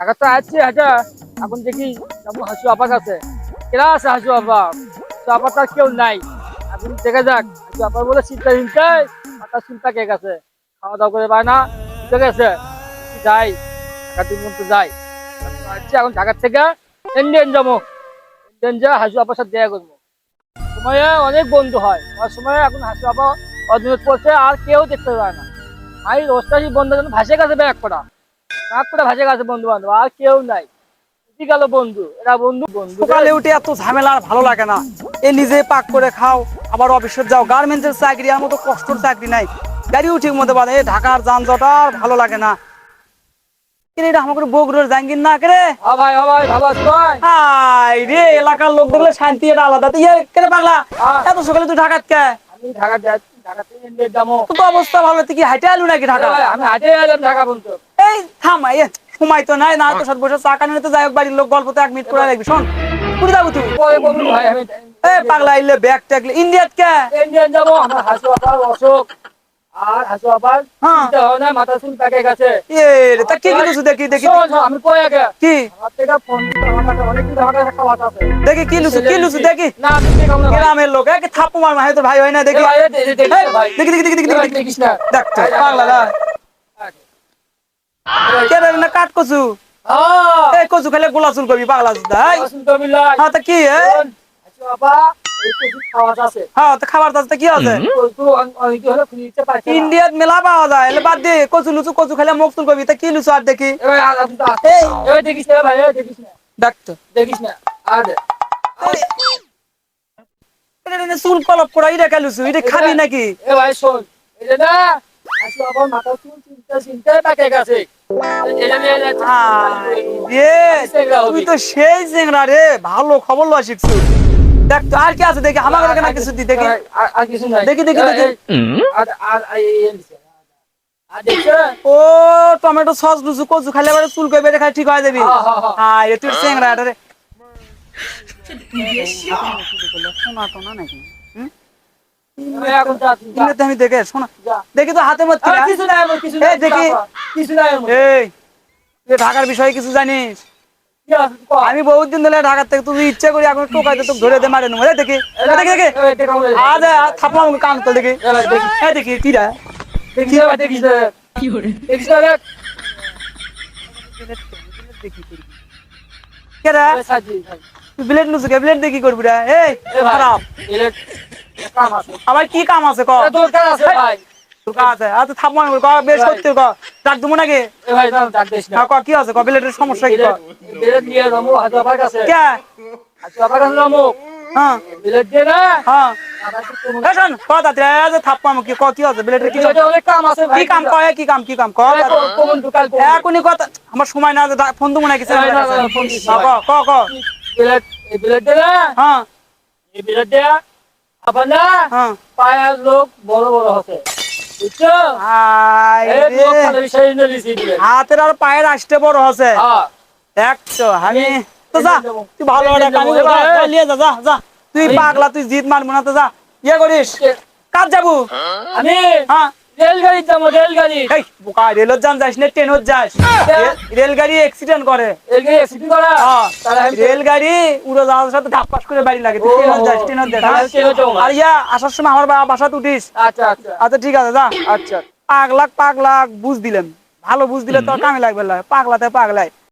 টাকা তো আছে হাজার। এখন দেখি যাবো হাসু আপার কাছে। কেরা আছে হাসু আপা? হাসু আপা তার কেউ নাই। এখন দেখা যাক হাসু আপার বলে চিন্তা চিন্তায় মাথার চিন্তা কে গেছে। খাওয়া দাওয়া করে পায় না, ঠিক আছে। যাই, ঢাকা দিন মতো যাই। এখন ঢাকার থেকে ইন্ডিয়ান যাবো। ইন্ডিয়ান যা হাসু আপার সাথে দেখা করবো। সময়ে অনেক বন্ধু হয়, আমার সময় এখন হাসু আপা অধীনত পড়ছে, আর কেউ দেখতে পায় না। আমি রোজটাসি বন্ধু যেন ভাসে গেছে ব্যাগ করে ভাসে গেছে বন্ধু বান্ধব, আর কেউ নাই। গেল বন্ধু, এরা বন্ধু বন্ধু সকালে উঠে এত ঝামেলা আর ভালো লাগে না। এ নিজে পাক করে খাও, আবার অফিসে যাও। গার্মেন্টসের চাকরি আর মতো কষ্টর চাকরি নাই। গাড়িও ঠিক মতো বাঁধে, ঢাকার যানজট আর ভালো লাগে না। কিরে এটা আমাকে বগুড়ার জাঙ্গির না কেরে? ভাই ভালো আছো ভাই? হাই রে, এলাকার লোক দেখলে শান্তি এটা আলাদা। তুই কেরে পাগলা এত সকালে তুই ঢাকাত কে? আমি ঢাকা যাচ্ছি, ঢাকা থেকে ইন্ডিয়া যাবো। তোর তো অবস্থা ভালো, তুই কি হাইটে আলু নাকি ঢাকা? আমি হাটে এলাম ঢাকা বন্ধু। এই থাম, সময় তো নাই না, তো সব বসে চা কানে তো যাই হোক, বাড়ির লোক গল্প তো 1 মিনিট করে লাগবে। শোন, ঘুরে যাবো তুই। বন্ধু ভাই আমি পাগলা আইলে ব্যাগ ট্যাগলে ইন্ডিয়াত কে? ইন্ডিয়ান যাবো। আমার হাসু আপার অসুখ, আর হাসু আপার হ্যাঁ। চিন্তা হয় না, মাথা চুল পেকে গেছে। এ রে, তা কি কিছু দেখি দেখি আমি কয়ে গে কি আমার থেকে ফোন দিতে, আমার কাছে অনেক কিছু, আমার কাছে খাওয়া আছে। দেখি কি লুচু দেখি। না আমি দেখাবো না ভাই। গ্রামের লোক একে থাপ্পু মার মাহে তোর ভাই হয় না দেখি। এ ভাই, দেখিস না ভাই। দেখি দেখি দেখি দেখি এ ভাই, দেখি দেখিস না। দেখ তো, পাগলা না কেরে না কাট কচু। এই কচু খেলে গোলা চুল করবি পাগলা দাই। হ্যাঁ তা কি হ্যাঁ তা খাবার দাস কি আছে? ইন্ডিয়াত মেলা পাওয়া যায়, এলে বাদ দে। কচু লুচু, কচু খেলে মুখ চুল করবি। তা কি লুচু আর দেখি দেখ তো। এটা চুল কলপ করা, এটা কে লুচু? এটা খাবি নাকি? তুই তো সেই চেংড়া রে, ভালো খবর লওয়া শিখছু। দেখ তো আর কি আছে দেখি, আমার ঘরে না কিছু দি দেখি দেখি দেখি দেখি। ও টমেটো সস লুচু, কচু খাইলে এবারে চুল কই বেড়ে খাই ঠিক হয়ে যাবি। হ্যাঁ এ তুই চেংড়া এটা রে। শোনা তো না নাকি? আমি দেখে শোনা দেখি তো হাতে মত দেখি। এই তুই ঢাকার বিষয়ে কিছু জানিস? আমি বহুত দিন ধরে ঢাকার থেকে, তুই ইচ্ছা করি এখন টোকাইতে তোকে ধরে দে মারে নেবো। দেখি দেখি দেখি আজ থাপা আমাকে কান তো দেখি। হ্যাঁ দেখি কিরা কেরা তুই বিলেট নুসু কে? বিলেট দেখি করবি রে? এই খারাপ আবার কি কাম আছে ক? তোর কাজ আছে আচ্ছা থাপা ক বেশ করতে ক ডাক দেবো নাকি? ক কি আছে ক? বিলেটের সমস্যা কি ক? কে? হ্যাঁ হ্যাঁ শোন কথা থাপ্পা কি ক কি আছে? বিলেটের কি কি কাম কয়? কি কাম কি কাম ক? এখনই কথা, আমার সময় না, ফোন দেবো নাকি? ক ক হ্যাঁ হ্যাঁ পায়ের লোক বড় বড় হচ্ছে, বুঝছো? হাতের আর পায়ের আসতে বড় হচ্ছে। দেখছো আমি তো যা, তুই ভালো নিয়ে যা যা যা। তুই পাগলা, তুই জিদ মারবো না তো যা। ইয়ে করিস কাজ যাবো আমি হ্যাঁ রেলগাড়ি যাবো, রেলগাড়ি। এই বোকা, রেলত যান যাস না ট্রেনত যাস? রেলগাড়ি অ্যাক্সিডেন্ট করে। রেলগাড়ি উড়োজাহাজের সাথে ধাপ্পাস করে বাড়ি লাগে। তুই ট্রেনত যাস, ট্রেনত যাস। আর ইয়া আসার সময় আমার বাসাত উঠিস। আচ্ছা আচ্ছা আচ্ছা ঠিক আছে যা। আচ্ছা। পাগলা বুঝ দিলেন, ভালো বুঝ দিলে তো কামে লাগবে। পাগলাতে পাগলাই।